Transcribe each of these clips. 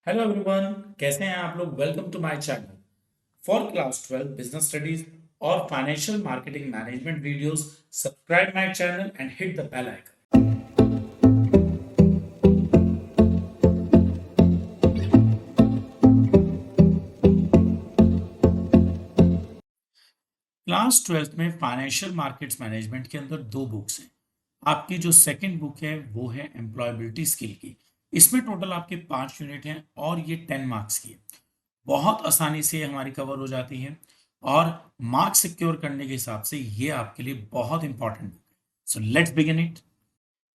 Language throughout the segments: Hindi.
हेलो एवरीवन, कैसे हैं आप लोग। Welcome to my channel for class 12 business studies और financial marketing management videos. Subscribe my channel and hit the bell icon. Class 12 में फाइनेंशियल मार्केट्स मैनेजमेंट के अंदर दो बुक्स हैं। आपकी जो सेकंड बुक है वो है एम्प्लॉयबिलिटी स्किल की। इसमें टोटल आपके 5 यूनिट हैं और ये 10 मार्क्स की है। बहुत आसानी से हमारी कवर हो जाती है और मार्क्स सिक्योर करने के हिसाब से ये आपके लिए बहुत इंपॉर्टेंट है। So let's begin it.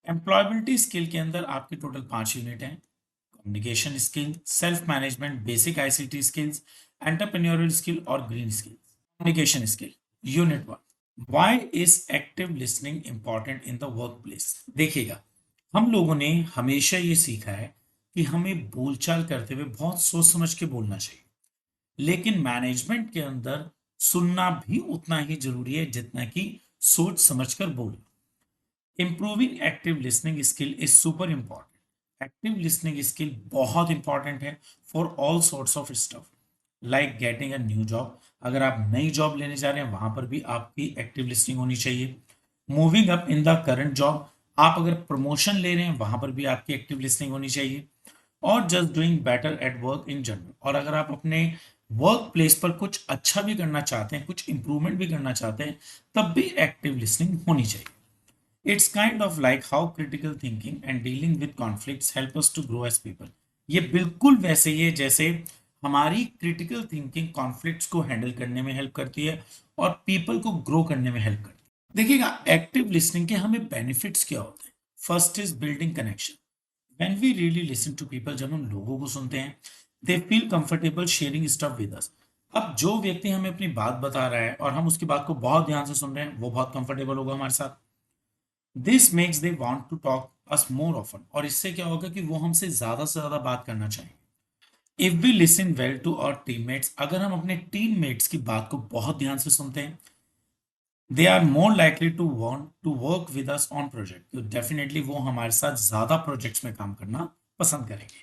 Employability skill के अंदर आपके टोटल 5 यूनिट हैं। Communication skill, self management, basic ICT skills, entrepreneurial skill और green skill. Communication skill unit 1, why is active listening important in the work place. देखिएगा, हम लोगों ने हमेशा ये सीखा है कि हमें बोलचाल करते हुए बहुत सोच समझ के बोलना चाहिए, लेकिन मैनेजमेंट के अंदर सुनना भी उतना ही जरूरी है जितना कि सोच समझकर बोलना। Improving active listening skill is super important. Active listening skill बहुत इंपॉर्टेंट है for all sorts of stuff, like getting a new job. अगर आप नई जॉब लेने जा रहे हैं वहां पर भी आपकी एक्टिव लिसनिंग होनी चाहिए। Moving up in the current job, आप अगर प्रमोशन ले रहे हैं वहां पर भी आपकी एक्टिव लिसनिंग होनी चाहिए। और just doing better at work in general, और अगर आप अपने वर्क प्लेस पर कुछ अच्छा भी करना चाहते हैं, कुछ इंप्रूवमेंट भी करना चाहते हैं, तब भी एक्टिव लिसनिंग होनी चाहिए। It's kind of like how critical thinking and dealing with conflicts help us to grow as people. ये बिल्कुल वैसे ही है जैसे हमारी क्रिटिकल थिंकिंग कॉन्फ्लिक्ट्स को हैंडल करने में हेल्प करती है और पीपल को ग्रो करने में हेल्प करती है। देखिएगा, एक्टिव लिसनिंग के हमें बेनिफिट्स क्या होते हैं। First is building connection. When we really listen to people, जब हम लोगों को सुनते हैं, they feel comfortable sharing stuff with us. अब जो व्यक्ति हमें अपनी बात बता रहा है और हम उसकी बात को बहुत ध्यान से सुन रहे हैं, वो बहुत कंफर्टेबल होगा हमारे साथ। This makes they want to talk us more often, और इससे क्या होगा कि वो हमसे ज्यादा से ज्यादा बात करना चाहेंगे। If we listen well to our teammates, अगर हम अपने टीममेट्स की बात को बहुत ध्यान से सुनते हैं, they are more likely to want to work with us on project, तो डेफिनेटली वो हमारे साथ ज्यादा प्रोजेक्ट्स में काम करना पसंद करेंगे।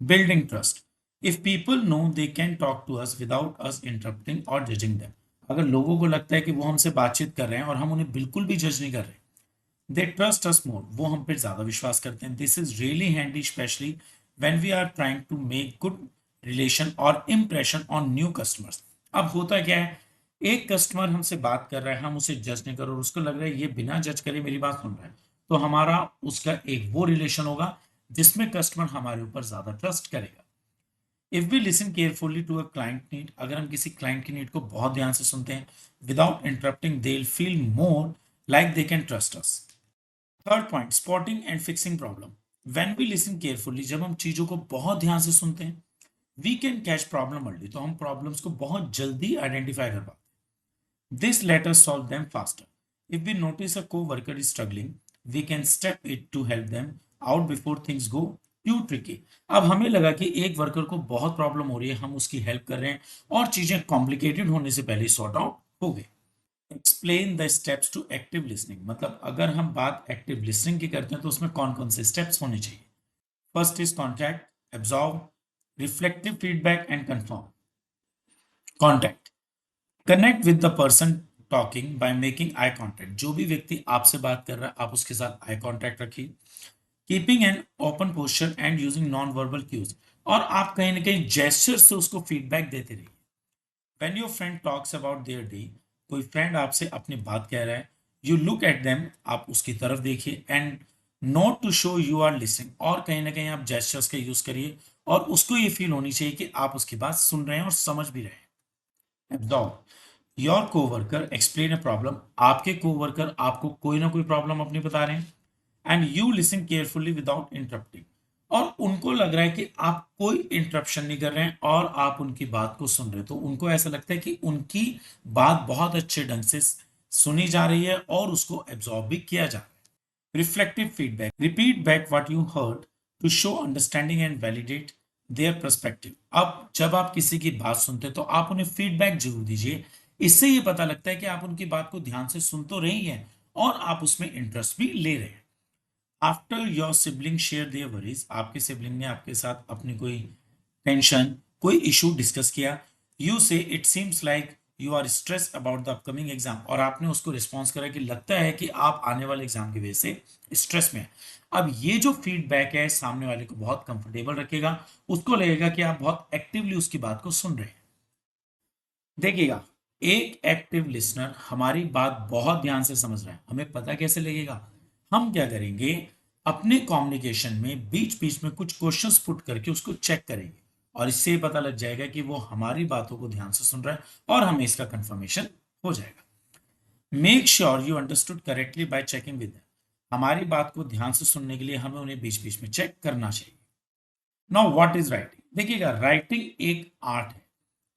Building trust, if people know they can talk to us without us interrupting और जजिंग देम, अगर लोगों को लगता है कि वो हमसे बातचीत कर रहे हैं और हम उन्हें बिल्कुल भी जज नहीं कर रहे, दे ट्रस्ट अस मोर, वो हम पे ज्यादा विश्वास करते हैं। This is really handy specially when we are trying to make good relation और इम्प्रेशन ऑन न्यू कस्टमर्स। अब होता क्या है, एक कस्टमर हमसे बात कर रहा है, हम उसे जज नहीं कर रहे और उसको लग रहा है ये बिना जज करे मेरी बात सुन रहा है, तो हमारा उसका एक वो रिलेशन होगा जिसमें कस्टमर हमारे ऊपर ज्यादा ट्रस्ट करेगा। If we listen carefully to a client need, अगर हम किसी क्लाइंट की नीड को बहुत ध्यान से सुनते हैं without interrupting, they will feel more like they can trust us. Third point, spotting and fixing problem. When we listen carefully, जब हम चीजों को बहुत ध्यान से सुनते हैं, we can catch problem early, तो हम प्रॉब्लम्स को बहुत जल्दी आइडेंटिफाई कर पाते हैं। This let us solve them faster. If we notice a coworker is struggling, we can step it to help them out before things go too tricky. अब हमें लगा कि एक वर्कर को बहुत प्रॉब्लम हो रही है, हम उसकी हेल्प कर रहे हैं और चीजें कॉम्प्लिकेटेड होने से पहले सॉर्ट आउट हो गई। Explain the steps to active listening, मतलब अगर हम बात एक्टिव लिसनिंग की करते हैं तो उसमें कौन कौन से स्टेप्स होने चाहिए। First is contact, absorb, reflective feedback and confirm. Contact, connect with the person talking by making eye contact. जो भी व्यक्ति आपसे बात कर रहा है आप उसके साथ आई कॉन्टैक्ट रखिए। Keeping an open posture and using non verbal cues, और आप कहीं ना कहीं जेस्चर से उसको फीडबैक देते रहिए। When your friend talks about their day, कोई फ्रेंड आपसे अपनी बात कह रहा है, यू लुक एट देम, आप उसकी तरफ देखिए, and note to show you are listening, और कहीं ना कहीं आप जेस्चर्स का यूज करिए और उसको ये फील होनी चाहिए कि आप उसकी बात सुन रहे हैं और समझ भी रहे हैं। Absorb, your co-worker explain a problem, आपके कोवर्कर आपको कोई ना कोई प्रॉब्लम अपनी बता रहे हैं, and you listen carefully without interrupting, और उनको लग रहा है कि आप कोई इंटरप्शन नहीं कर रहे हैं और आप उनकी बात को सुन रहे हैं, तो उनको ऐसा लगता है कि उनकी बात बहुत अच्छे ढंग से सुनी जा रही है और उसको एब्जॉर्ब भी किया जा रहा है। Reflective feedback, repeat back what you heard to show understanding and validate their perspective. अब जब आप किसी की बात सुनते हैं तो आप उन्हें फीडबैक जरूर दीजिए, इससे ये पता लगता है कि आप उनकी बात को ध्यान से सुन तो रही हैं और आप उसमें इंटरेस्ट भी ले रहे हैं। After your sibling share their worries, आपके सिबलिंग ने आपके साथ अपनी कोई टेंशन, कोई इशू डिस्कस किया, you say it seems like you are stress about the upcoming exam, और आपने उसको रिस्पॉन्स करा कि लगता है कि आप आने वाले एग्जाम की वजह से स्ट्रेस में हैं। अब ये जो फीडबैक है सामने वाले को बहुत कंफर्टेबल रखेगा, उसको लगेगा कि आप बहुत एक्टिवली उसकी बात को सुन रहे हैं। देखिएगा, एक एक्टिव लिसनर हमारी बात बहुत ध्यान से समझ रहा है, हमें पता कैसे लगेगा? हम क्या करेंगे, अपने कम्युनिकेशन में बीच बीच में कुछ क्वेश्चंस पुट करके उसको चेक करेंगे, और इससे पता लग जाएगा कि वो हमारी बातों को ध्यान से सुन रहा है, और हमें इसका कंफर्मेशन हो जाएगा। Make sure you understood correctly bye checking with them, हमारी बात को ध्यान से सुनने के लिए हमें उन्हें बीच बीच में चेक करना चाहिए। Now what is writing? देखिएगा, राइटिंग एक आर्ट है,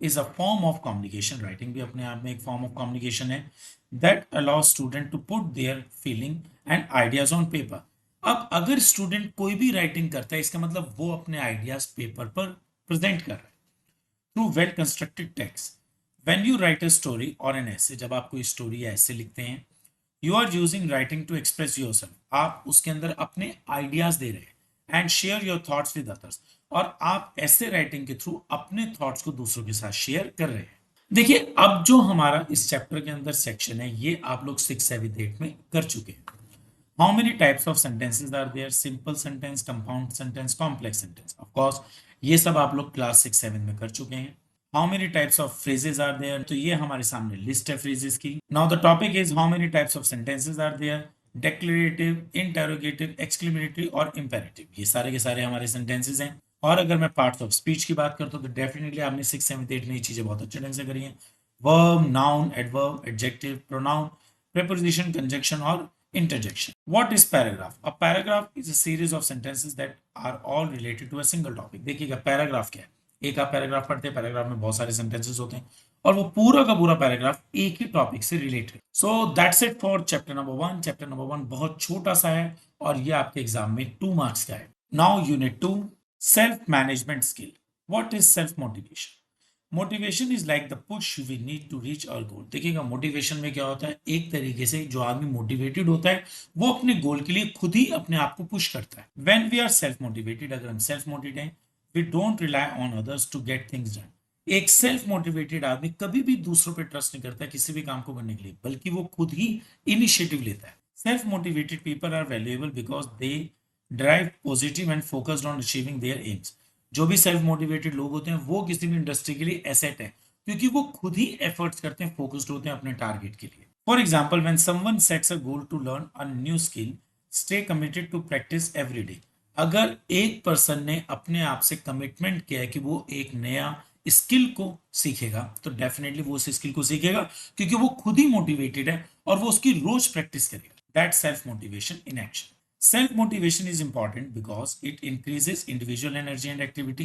is a form of communication. Writing भी अपने आप में एक फॉर्म ऑफ कम्युनिकेशन है, that allow student to put their feeling and ideas on paper. अब अगर स्टूडेंट कोई भी राइटिंग करता है, इसका मतलब वो अपने आइडियाज पेपर पर प्रेजेंट कर रहा है through well constructed text. When you write a story और एन ऐसे, जब आप कोई स्टोरी या ऐसे लिखते हैं, you are using writing to express yourself, आप उसके अंदर अपने आइडियाज दे रहे हैं, and share your thoughts with others, और आप ऐसे राइटिंग के थ्रू अपने थॉट्स को दूसरों के साथ शेयर कर रहे हैं। देखिए, अब जो हमारा इस चैप्टर के अंदर सेक्शन है, ये आप लोग 6, 7, 8 में कर चुके हैं। How many types of sentences are there? Simple sentence, compound sentence, complex sentence. Of course ये सब आप लोग क्लास 6, 7 में कर चुके हैं। How many types of phrases are there? तो ये हमारे सामने लिस्ट है फ्रेजेस की। Now the topic is how many types of sentences are there? Declarative, interrogative, exclamatory और इंपेरेटिव, ये सारे के सारे हमारे सेंटेंसेस हैं। और अगर मैं पार्ट्स ऑफ स्पीच की बात करता हूँ, तो डेफिनेटली आपने 6, 7, 8 में ये चीजें बहुत अच्छे ढंग से करी हैं। Verb, noun, adverb, adjective, pronoun, preposition, conjunction और interjection. What is paragraph? A paragraph is a series of sentences that are all related to a single topic. देखिएगा, पैराग्राफ क्या है? एक आप पैराग्राफ पढ़ते हैं, पैराग्राफ में बहुत सारे सेंटेंसेस होते हैं, और वो पूरा का पूरा पैराग्राफ एक ही टॉपिक से related. So that's it for chapter number 1। Chapter number 1 बहुत छोटा सा है, और ये आपके एग्जाम में 2 मार्क्स का है। Now unit 2, self management skill. What is self motivation? Motivation is like the push we need to reach our goal. देखिएगा, मोटिवेशन में क्या होता है, एक तरीके से जो आदमी मोटिवेटेड होता है, वो अपने गोल के लिए खुद ही अपने आप को पुश करता है। When we are self motivated, अगर हम सेल्फ मोटिवेटेड हैं, we don't rely on others to get things done. एक सेल्फ मोटिवेटेड आदमी कभी भी दूसरों पर ट्रस्ट नहीं करता किसी भी काम को करने के लिए, बल्कि वो खुद ही इनिशिएटिव लेता है। Self motivated people are valuable because they drive positive and focused on achieving their aims. जो भी सेल्फ मोटिवेटेड लोग होते हैं, वो किसी भी इंडस्ट्री के लिए एसेट है, क्योंकि वो खुद ही एफर्ट्स करते हैं, फोकस्ड होते हैं अपने टारगेट के लिए। For example, when someone sets a goal to learn a new skill, stay committed to practice every day. अगर एक पर्सन ने अपने आप से कमिटमेंट किया है कि वो एक नया स्किल को सीखेगा, तो डेफिनेटली वो उस स्किल को सीखेगा, क्योंकि वो खुद ही मोटिवेटेड है और वो उसकी रोज प्रैक्टिस करेगा। That self motivation in action. Self motivation is important because it increases individual energy and activity.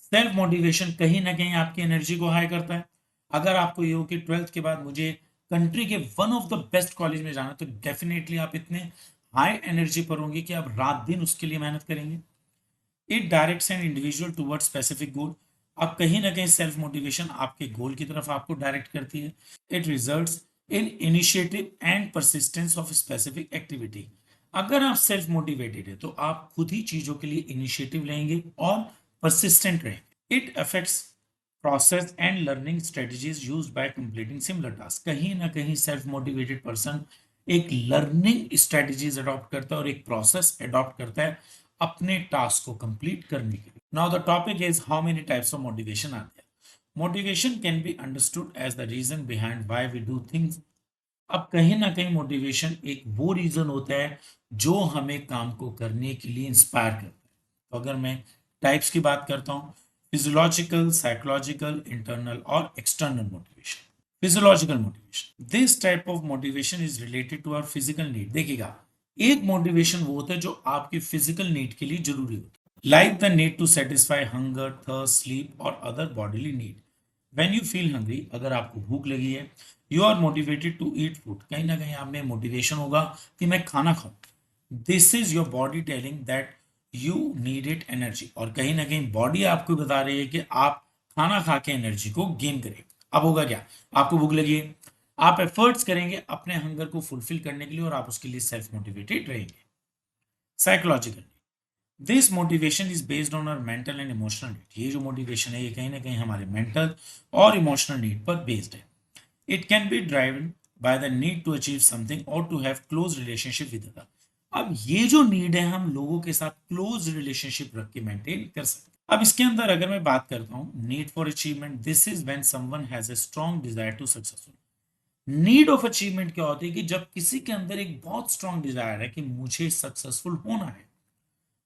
Self motivation कहीं ना कहीं आपकी एनर्जी को हाई करता है। अगर आपको ये हो कि 12th के बाद मुझे कंट्री के one of the best college में जाना, तो डेफिनेटली आप इतने हाई एनर्जी पर होंगे कि आप रात दिन उसके लिए मेहनत करेंगे। It directs an individual toward specific goal. अब कहीं ना कहीं सेल्फ मोटिवेशन आपके गोल की तरफ आपको डायरेक्ट करती है। It results in initiative and persistence of specific activity. अगर आप सेल्फ मोटिवेटेड है, तो आप खुद ही चीजों के लिए इनिशिएटिव लेंगे और परसिस्टेंट रहेंगे। It affects process and learning strategies used by completing similar task. कहीं ना कहीं सेल्फ मोटिवेटेड पर्सन एक लर्निंग स्ट्रेटजीज अडॉप्ट करता है और एक प्रोसेस अडॉप्ट करता है अपने टास्क को कंप्लीट करने के लिए। Now the topic is how many types of motivation are there? Motivation can be understood as the reason behind why we do things. अब कहीं ना कहीं मोटिवेशन एक वो रीजन होता है जो हमें काम को करने के लिए इंस्पायर करता है। तो अगर मैं टाइप्स की बात करता हूँ, फिजियोलॉजिकल, साइकोलॉजिकल, इंटरनल और external motivation. Physiological motivation, this type of motivation is related to our physical need. देखिएगा, एक मोटिवेशन वो होता है जो आपकी फिजिकल नीड के लिए जरूरी होता है, like the need to satisfy hunger, thirst, sleep और other bodily need. When you feel hungry, अगर आपको भूख लगी है, you are motivated to eat food. कहीं ना कहीं आप में मोटिवेशन होगा कि मैं खाना खाऊं। This is your body telling that you need it energy, और कहीं ना कहीं बॉडी आपको बता रही है कि आप खाना खा के एनर्जी को गेन करें। अब होगा क्या, आपको भूख लगी है, आप एफर्ट्स करेंगे अपने हंगर को फुलफिल करने के लिए, और आप उसके लिए सेल्फ मोटिवेटेड रहेंगे। Psychological, this motivation is based on our mental and emotional need. ये जो मोटिवेशन है ये कहीं ना कहीं हमारे मेंटल और इमोशनल नीड पर बेस्ड है। It can be driven by the need to achieve something और to have close relationship with other. अब ये जो नीड है हम लोगों के साथ क्लोज रिलेशनशिप रख के मेंटेन कर सकते हैं। अब इसके अंदर अगर मैं बात करता हूँ need for achievement, this is when someone has a strong desire to successful. Need of achievement क्या होती है कि जब किसी के अंदर एक बहुत स्ट्रांग डिजायर है कि मुझे सक्सेसफुल होना है।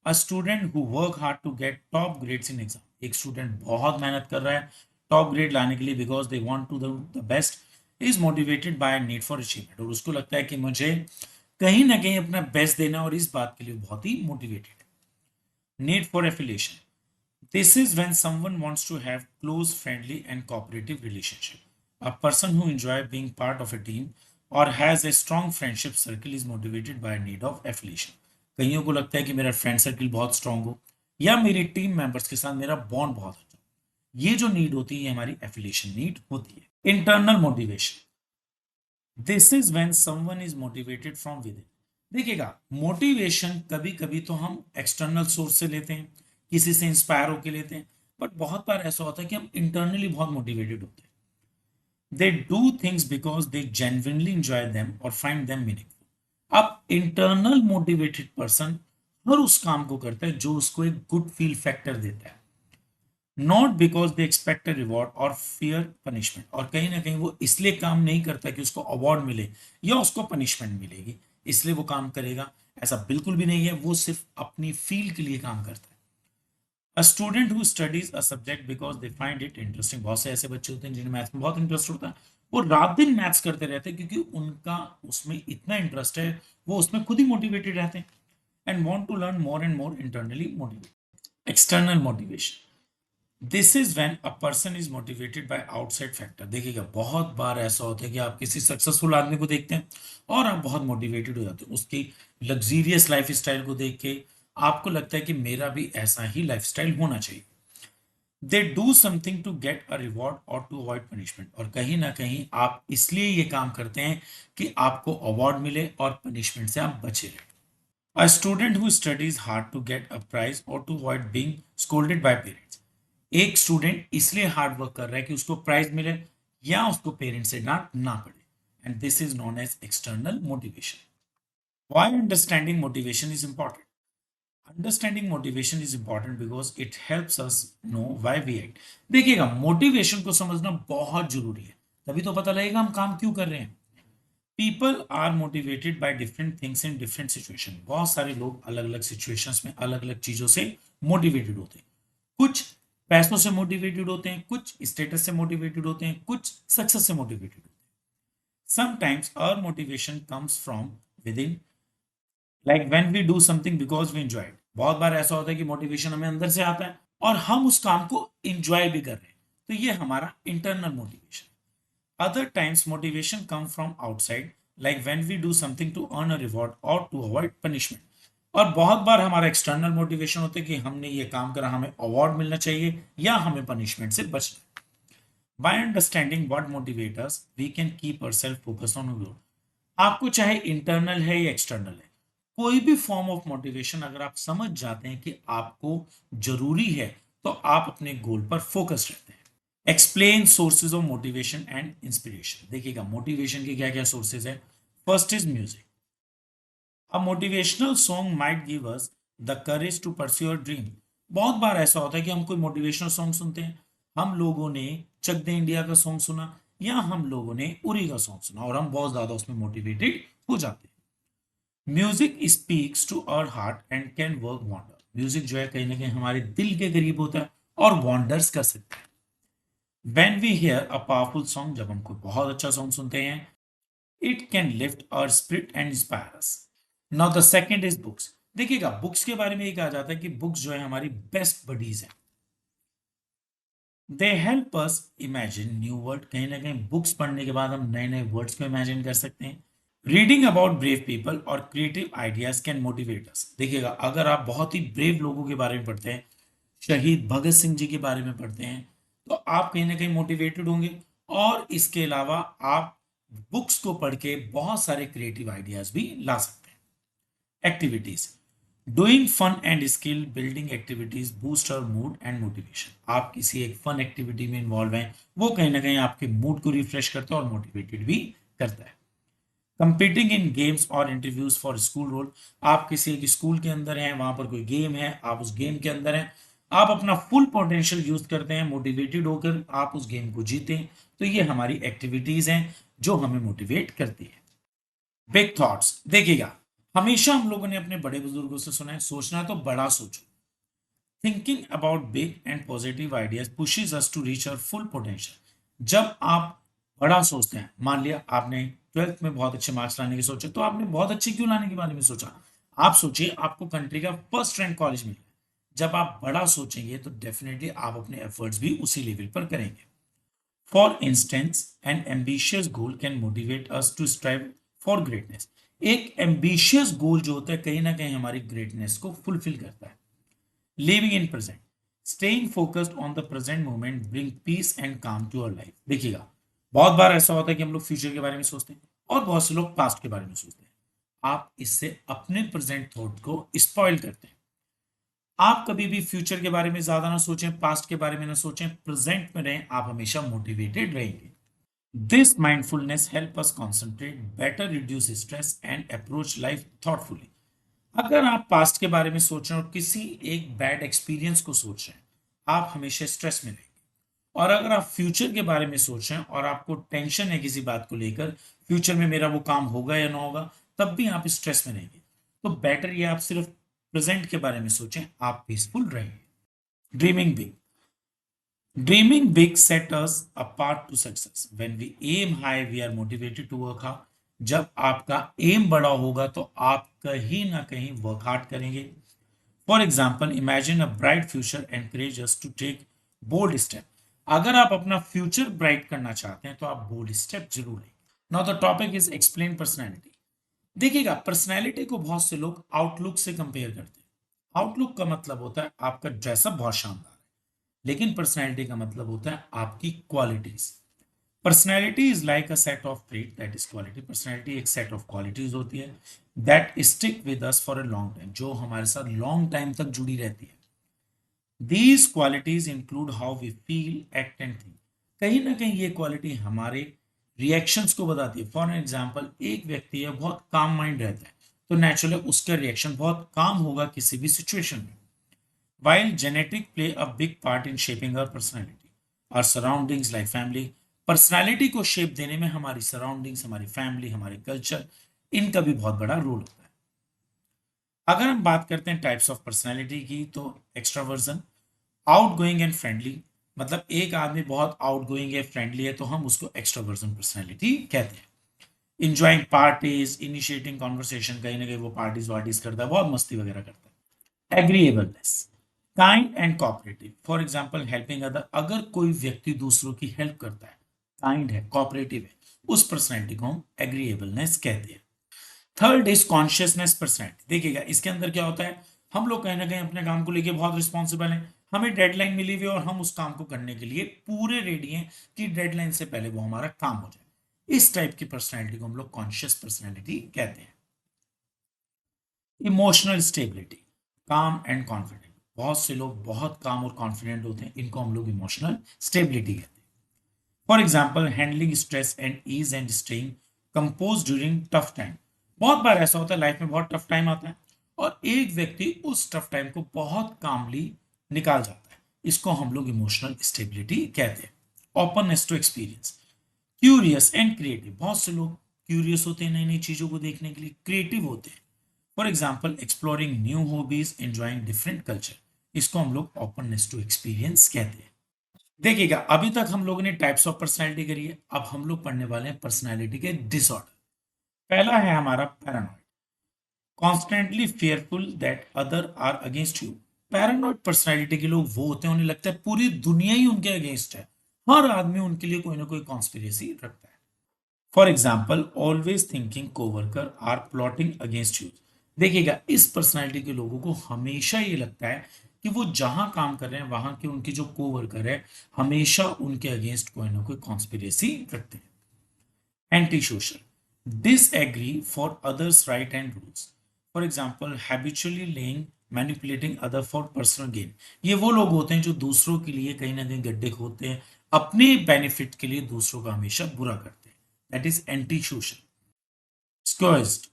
A student who work hard to get top grades in exam, एक स्टूडेंट बहुत मेहनत कर रहा है टॉप ग्रेड लाने के लिए because they want to the best, is motivated by need for achievement. और उसको लगता है कि मुझे कहीं ना कहीं अपना बेस्ट देना और इस बात के लिए बहुत ही मोटिवेटेड है। Need for affiliation, this is when someone wants to have close, friendly, and cooperative relationship. A person who enjoys being part of a team or has a strong friendship circle is motivated by a need of affiliation. कईयों को लगता है कि मेरा फ्रेंड सर्किल बहुत स्ट्रांग हो या मेरी टीम मेंबर्स के साथ मेरा बॉन्ड बहुत अच्छा हो। ये जो नीड होती है ये हमारी एफिलिएशन नीड होती है। Internal motivation, this is when someone is motivated from with in. देखिएगा मोटिवेशन कभी कभी तो हम एक्सटर्नल सोर्स से लेते हैं, किसी से इंस्पायर होकर लेते हैं, बट बहुत बार ऐसा होता है कि हम इंटरनली बहुत मोटिवेटेड होते हैं। They do things because they genuinely enjoy them और फाइंड देम मीनिंगफुल। अब इंटरनल मोटिवेटेड पर्सन हर उस काम को करता है जो उसको एक गुड फील फैक्टर देता है, not because they expect a reward और फियर पनिशमेंट। और कहीं ना कहीं वो इसलिए काम नहीं करता कि उसको अवार्ड मिले या उसको पनिशमेंट मिलेगी इसलिए वो काम करेगा, ऐसा बिल्कुल भी नहीं है। वो सिर्फ अपनी फील के लिए काम करता है। A student who studies a subject because they find it interesting, बहुत से ऐसे बच्चे होते हैं जिन्हें मैथ्स में बहुत इंटरेस्ट होता है, वो रात दिन मैथ्स करते रहते हैं क्योंकि उनका उसमें इतना इंटरेस्ट है, वो उसमें खुद ही मोटिवेटेड रहते हैं and want to learn more and more, internally motivated. External motivation, this is when a person is motivated by outside factor. देखिएगा बहुत बार ऐसा होता है कि आप किसी सक्सेसफुल आदमी को देखते हैं और आप बहुत मोटिवेटेड हो जाते हैं उसकी लग्जीरियस लाइफ स्टाइल को देख के, आपको लगता है कि मेरा भी ऐसा ही लाइफ स्टाइल होना चाहिए। They do something to get a reward और टू अवॉइड पनिशमेंट, और कहीं ना कहीं आप इसलिए ये काम करते हैं कि आपको अवार्ड मिले और पनिशमेंट से आप बचे रहे। A student who studies hard to get a prize or to avoid being scolded by parents, एक स्टूडेंट इसलिए हार्ड वर्क कर रहा है कि उसको प्राइज मिले या उसको पेरेंट्स से डांट ना पड़े, and this is known as external motivation. Why understanding motivation is important, understanding motivation is important because it helps us know why we act. देखिएगा मोटिवेशन को समझना बहुत जरूरी है, तभी तो पता लगेगा हम काम क्यों कर रहे हैं। People are motivated by different things in different situation, बहुत सारे लोग अलग अलग सिचुएशंस में अलग अलग चीजों से मोटिवेटेड होते हैं। कुछ पैसों से मोटिवेटेड होते हैं, कुछ स्टेटस से मोटिवेटेड होते हैं, कुछ सक्सेस से मोटिवेटेड होते हैं। Sometimes our motivation comes from within, like when we do something because we enjoy it. बहुत बार ऐसा होता है कि मोटिवेशन हमें अंदर से आता है और हम उस काम को एंजॉय भी कर रहे हैं, तो ये हमारा internal motivation. Other times, motivation comes from outside, like when we do something to earn a reward or to avoid punishment. और बहुत बार हमारा एक्सटर्नल मोटिवेशन होता है कि हमने ये काम करा, हमें अवार्ड मिलना चाहिए या हमें पनिशमेंट से बचना। By understanding what motivate us we can keep ourself focus on goal. आपको चाहे इंटरनल है या एक्सटर्नल है, कोई भी फॉर्म ऑफ मोटिवेशन अगर आप समझ जाते हैं कि आपको जरूरी है तो आप अपने गोल पर फोकस रहते हैं। Explain sources of motivation and inspiration, देखिएगा मोटिवेशन के क्या क्या सोर्सेज है। First is music, a motivational song might give us the courage to pursue your dream. बहुत बार ऐसा होता है कि हम कोई मोटिवेशनल सॉन्ग सुनते हैं, हम लोगों ने चक दे इंडिया का सॉन्ग सुना या हम लोगों ने उरी का सॉन्ग सुना और हम बहुत ज्यादा उसमें मोटिवेटेड हो जाते हैं। Music speaks to our heart and can work wonder, music जो है कहीं ना कहीं हमारे दिल के करीब होता है और वंडर्स कर सकता है। When we hear a powerful song, जब हम कोई बहुत अच्छा सॉन्ग सुनते हैं, it can lift our spirit and inspire us. Now the second is books. देखिएगा बुक्स के बारे में ये कहा जाता है कि बुक्स जो है हमारी बेस्ट बडीज हैं। They help us imagine new word, कहीं ना कहीं बुक्स पढ़ने के बाद हम नए नए वर्ड्स को इमेजिन कर सकते हैं। रीडिंग अबाउट ब्रेव पीपल और क्रिएटिव आइडियाज कैन मोटिवेट अस, देखिएगा अगर आप बहुत ही ब्रेव लोगों के बारे में पढ़ते हैं, शहीद भगत सिंह जी के बारे में पढ़ते हैं, तो आप कहीं ना कहीं मोटिवेटेड होंगे। और इसके अलावा आप बुक्स को पढ़ के बहुत सारे क्रिएटिव आइडियाज भी ला सकते हैं। Activities, doing fun and skill building activities boost our mood and motivation. आप किसी एक फन एक्टिविटी में इन्वॉल्व हैं, वो कहीं ना कहीं आपके मूड को रिफ्रेश करता है और मोटिवेटेड भी करता है। कंपीटिंग इन गेम्स और इंटरव्यूज फॉर स्कूल रोल। आप किसी एक स्कूल के अंदर हैं, वहां पर कोई गेम है, आप उस गेम के अंदर हैं, आप अपना फुल पोटेंशियल यूज करते हैं, मोटिवेटेड होकर आप उस गेम को जीतें। तो ये हमारी एक्टिविटीज हैं जो हमें मोटिवेट करती है। Big thoughts. देखिएगा, हमेशा हम लोगों ने अपने बड़े बुजुर्गों से सुना है, सोचना तो बड़ा सोचो। Thinking about big and positive ideas pushes us to reach our full potential. जब आप बड़ा सोचते हैं, मान लिया आपने 12th में बहुत अच्छे मार्क्स लाने की सोचे, तो आपने बहुत अच्छे क्यों लाने के बारे में सोचा? आप सोचिए, आपको कंट्री का फर्स्ट रैंक कॉलेज मिला। जब आप बड़ा सोचेंगे तो डेफिनेटली आप अपने एफर्ट्स भी उसी लेवल पर करेंगे। For instance, an ambitious goal can motivate us to strive for greatness. एक एम्बिशियस गोल जो होता है, कहीं ना कहीं हमारी ग्रेटनेस को फुलफिल करता है। Living in present, staying focused on the present moment bring peace and काम टू अवर लाइफ। देखिएगा, बहुत बार ऐसा होता है कि हम लोग फ्यूचर के बारे में सोचते हैं और बहुत से लोग पास्ट के बारे में सोचते हैं। आप इससे अपने प्रेजेंट थॉट को स्पॉइल करते हैं। आप कभी भी फ्यूचर के बारे में ज्यादा ना सोचें, पास्ट के बारे में ना सोचें, प्रेजेंट में रहें, आप हमेशा मोटिवेटेड रहेंगे। This mindfulness help us concentrate better, reduce stress and approach life thoughtfully. अगर आप पास्ट के बारे में सोच रहे हो और किसी एक बैड एक्सपीरियंस को सोच रहे हैं, आप हमेशा स्ट्रेस में रहेंगे। और अगर आप फ्यूचर के बारे में सोच रहे हैं और आपको टेंशन है किसी बात को लेकर, फ्यूचर में मेरा वो काम होगा या ना होगा, तब भी आप स्ट्रेस में रहेंगे। तो बेटर ये आप सिर्फ प्रेजेंट के बारे में सोचें, आप पीसफुल रहेंगे। Dreaming big. Dreaming big set us apart to success. When we aim high, we are motivated to work hard. जब आपका एम बड़ा होगा तो आप कहीं ना कहीं वर्क हार्ड करेंगे। For example, imagine a bright future encourage us to take bold step. अगर आप अपना फ्यूचर ब्राइट करना चाहते हैं तो आप बोल्ड स्टेप जरूर लें। Now the topic is explain personality. देखिएगा, पर्सनैलिटी को बहुत से लोग आउटलुक से कंपेयर करते हैं। आउटलुक का मतलब होता है आपका ड्रेसअप बहुत शानदार, लेकिन पर्सनैलिटी का मतलब होता है आपकी qualities. Personality is like a set of trait that is quality. Personality एक सेट ऑफ क्वालिटीज होती है that stick with us for a long time, जो हमारे साथ लॉन्ग टाइम तक जुड़ी रहती है। These qualities include how we feel, act and think. कहीं ना कहीं ये क्वालिटी हमारे रिएक्शंस को बताती है। फॉर एग्जाम्पल, एक व्यक्ति है बहुत काम माइंड रहता है, तो नेचुरली उसका रिएक्शन बहुत काम होगा किसी भी सिचुएशन में। While genetic play a big part in shaping our personality, our surroundings like family, personality को शेप देने में हमारी सराउंडिंग्स, हमारी फैमिली, हमारे कल्चर, इनका भी बहुत बड़ा रोल होता है। अगर हम बात करते हैं टाइप्स ऑफ पर्सनालिटी की, तो एक्स्ट्रावर्जन, आउटगोइंग एंड फ्रेंडली। मतलब एक आदमी बहुत आउटगोइंग है, फ्रेंडली है, तो हम उसको एक्स्ट्रावर्जन पर्सनालिटी कहते हैं। इंजॉइंग पार्टीज, इनिशिएटिंग कॉन्वर्सेशन, कहीं ना कहीं वो पार्टीज वार्टीज करता है, बहुत मस्ती वगैरह करता है। Agreeableness, kind and cooperative. For example, helping other. अगर कोई व्यक्ति दूसरों की हेल्प करता है, काइंड है, कोऑपरेटिव है, उस पर्सनैलिटी को हम एग्रीएबलनेस कहते हैं। Third is consciousness personality. देखिएगा, इसके अंदर क्या होता है, हम लोग कहीं ना कहीं अपने काम को लेके बहुत रिस्पॉन्सिबल हैं। हमें डेडलाइन मिली हुई है और हम उस काम को करने के लिए पूरे रेडी हैं कि डेडलाइन से पहले वो हमारा काम हो जाए। इस टाइप की पर्सनैलिटी को हम लोग कॉन्शियस पर्सनैलिटी कहते हैं। इमोशनल स्टेबिलिटी, काम एंड कॉन्फिडेंट। बहुत से लोग बहुत काम और कॉन्फिडेंट होते हैं, इनको हम लोग इमोशनल स्टेबिलिटी कहते हैं। For example, handling stress and ease and staying compose during tough time. बहुत बार ऐसा होता है लाइफ में बहुत टफ टाइम आता है और एक व्यक्ति उस टफ टाइम को बहुत कामली निकाल जाता है, इसको हम लोग इमोशनल स्टेबिलिटी कहते हैं। Openness to experience, curious and creative. बहुत से लोग क्यूरियस होते हैं नई नई चीजों को देखने के लिए, क्रिएटिव होते हैं। For example, exploring new hobbies, enjoying different culture, इसको हम लोग ओपननेस टू एक्सपीरियंस कहते हैं। देखिएगा, अभी तक हम लोगों ने टाइप्स ऑफ पर्सनालिटी करी है, अब हम लोग पढ़ने वाले हैं पर्सनालिटी के डिसऑर्डर। पहला है हमारा paranoid, constantly fearful that other are against you. Paranoid personality के लोग वो होते हैं, उन्हें लगता है पूरी दुनिया ही उनके अगेंस्ट है, हर आदमी उनके लिए कोई ना कोई कॉन्स्पिरेसी रखता है। For example, always thinking coworker are plotting against you. देखिएगा, इस पर्सनालिटी के लोगों को हमेशा ये लगता है कि वो जहां काम कर रहे हैं वहां के उनके जो कोवर्कर है हमेशा उनके अगेंस्ट कोई ना कोई कॉन्स्पिरेसी रखते हैं। Anti social, disagree for others right and rules. For example habitually laying manipulating other for personal gain, ये वो लोग होते हैं जो दूसरों के लिए कहीं ना कहीं गड्ढे खोदते हैं, अपने बेनिफिट के लिए दूसरों का हमेशा बुरा करते हैं, दैट इज एंटी सोशल। स्क्वेस्ट,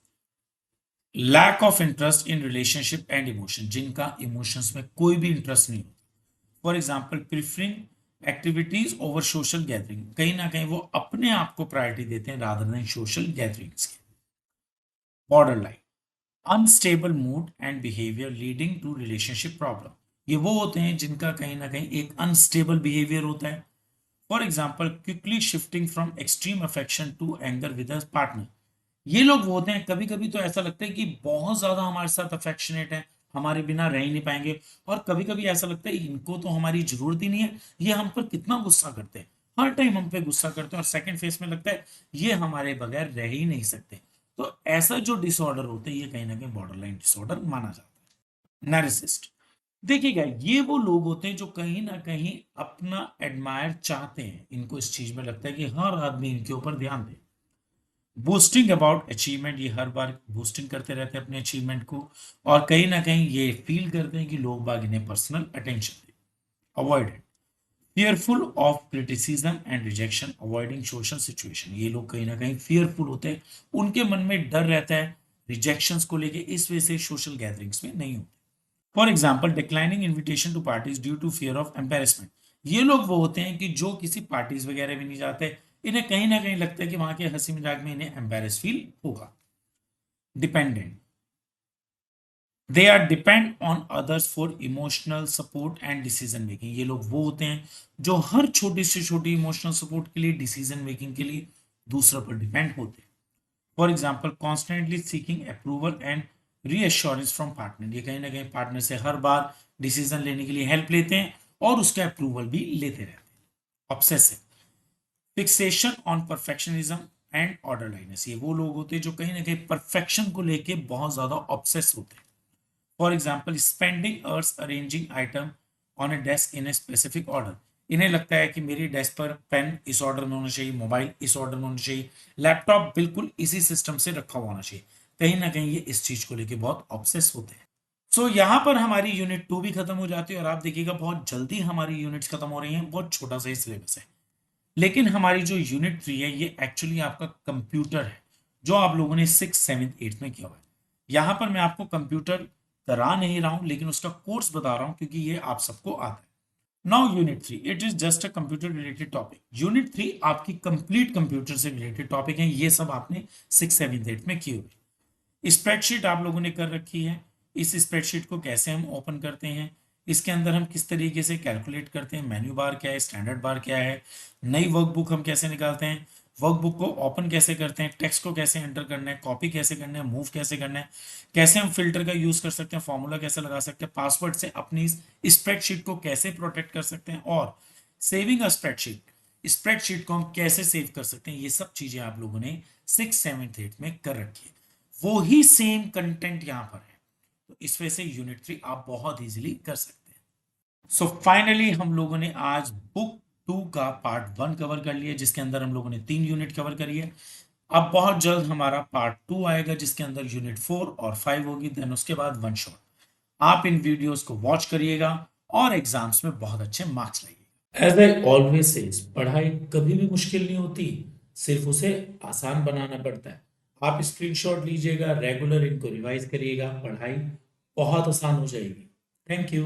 lack of interest in relationship and emotion, जिनका इमोशंस में कोई भी इंटरेस्ट नहीं होता। For example preferring activities over social gathering, कहीं ना कहीं वो अपने आप को प्रायोरिटी देते हैं रादर देन सोशल गैदरिंग्स के। Borderline, unstable mood and behaviour leading to relationship problem, ये वो होते हैं जिनका कहीं ना कहीं एक अनस्टेबल बिहेवियर होता है। For example quickly shifting from extreme affection to anger with a partner, ये लोग वो होते हैं कभी कभी तो ऐसा लगता है कि बहुत ज्यादा हमारे साथ अफेक्शनेट है, हमारे बिना रह ही नहीं पाएंगे, और कभी कभी ऐसा लगता है इनको तो हमारी जरूरत ही नहीं है, ये हम पर कितना गुस्सा करते हैं, हर टाइम हम पे गुस्सा करते हैं, और सेकंड फेज में लगता है ये हमारे बगैर रह ही नहीं सकते। तो ऐसा जो डिसऑर्डर होता है ये कहीं ना कहीं बॉर्डर लाइन डिसऑर्डर माना जाता है। नार्सिसिस्ट, देखिएगा ये वो लोग होते हैं जो कहीं ना कहीं अपना एडमायर चाहते हैं, इनको इस चीज में लगता है कि हर आदमी इनके ऊपर ध्यान दे। बूस्टिंग अबाउट अचीवमेंट, ये हर बार बूस्टिंग करते रहते हैं अपने अचीवमेंट को, और कहीं ना कहीं ये फील करते हैं कि लोग बाग इन्हें personal attention they. Avoided, fearful of criticism and rejection, avoiding social situation, ये लोग कहीं ना कहीं फियरफुल होते हैं, उनके मन में डर रहता है रिजेक्शंस को लेके, इस वजह से सोशल गैदरिंग्स में नहीं होते। For example declining invitation to parties due to fear of embarrassment, ये लोग वो होते हैं कि जो किसी पार्टीज वगैरह में नहीं जाते, इन्हें कहीं ना कहीं लगता है कि वहां के हंसी मजाक में इन्हें एम्बेरस फील होगा। Dependent, they are depend on others for emotional support and decision making, ये लोग वो होते हैं जो हर छोटी से छोटी इमोशनल सपोर्ट के लिए, डिसीजन मेकिंग के लिए दूसरों पर डिपेंड होते हैं। For example constantly seeking approval and reassurance from partner, ये कहीं ना कहीं पार्टनर से हर बार डिसीजन लेने के लिए हेल्प लेते हैं और उसका अप्रूवल भी लेते रहते हैं। Obsessive, fixation on perfectionism and orderliness, ये वो लोग होते हैं जो कहीं ना कहीं परफेक्शन को लेके बहुत ज्यादा ऑब्सेस होते हैं। For example spending hours arranging item on a desk in a specific order, इन्हें लगता है कि मेरी डेस्क पर पेन इस ऑर्डर में होना चाहिए, मोबाइल इस ऑर्डर में होना चाहिए, लैपटॉप बिल्कुल इसी सिस्टम से रखा हुआ होना चाहिए, कहीं ना कहीं ये इस चीज को लेके बहुत ऑब्सेस होते हैं। सो यहाँ पर हमारी यूनिट 2 भी खत्म हो जाती है, और आप देखिएगा बहुत जल्दी हमारी यूनिट्स खत्म हो रही हैं, बहुत छोटा सा ही सिलेबस है। लेकिन हमारी जो यूनिट 3 है ये एक्चुअली आपका कंप्यूटर है, जो आप लोगों ने 6, 7, 8 में किया हुआ है। यहाँ पर मैं आपको कंप्यूटर करा नहीं रहा हूँ, लेकिन उसका कोर्स बता रहा हूँ क्योंकि ये आप सबको आता है। Now unit 3 it is just a computer related topic, unit 3 आपकी कंप्लीट कंप्यूटर से रिलेटेड टॉपिक है, ये सब आपने 6, 7, 8 में किए हुए। स्प्रेडशीट आप लोगों ने कर रखी है, इस स्प्रेडशीट को कैसे हम ओपन करते हैं, इसके अंदर हम किस तरीके से कैलकुलेट करते हैं, मेन्यू बार क्या है, स्टैंडर्ड बार क्या है, नई वर्कबुक हम कैसे निकालते हैं, वर्कबुक को ओपन कैसे करते हैं, टेक्स्ट को कैसे एंटर करना है, कॉपी कैसे करना है, मूव कैसे करना है, कैसे हम फिल्टर का यूज कर सकते हैं, फॉर्मूला कैसे लगा सकते हैं, पासवर्ड से अपनी स्प्रेडशीट को कैसे प्रोटेक्ट कर सकते हैं, और सेविंग अ स्प्रेडशीट, स्प्रेडशीट को हम कैसे सेव कर सकते हैं, ये सब चीजें आप लोगों ने 6, 7, 8 में कर रखी है। वो ही सेम कंटेंट यहां पर है, तो इस वजह से यूनिट 3 आप बहुत इजीली कर सकते हैं। सो फाइनली हम लोगों ने आज बुक 2 का पार्ट 1 कवर कर लिया, जिसके अंदर हम लोगों ने 3 यूनिट कवर करी है। अब बहुत जल्द हमारा पार्ट 2 आएगा, जिसके अंदर यूनिट 4 और 5 होगी, देन उसके बाद वन शॉट। आप इन वीडियोस को वॉच करिएगा और एग्जाम्स में बहुत अच्छे मार्क्स लाइएगा। एज आई ऑलवेज सेज, पढ़ाई कभी भी मुश्किल नहीं होती, सिर्फ उसे आसान बनाना पड़ता है। आप स्क्रीनशॉट लीजिएगा, रेगुलर इनको रिवाइज करिएगा, पढ़ाई बहुत आसान हो जाएगी। Thank you.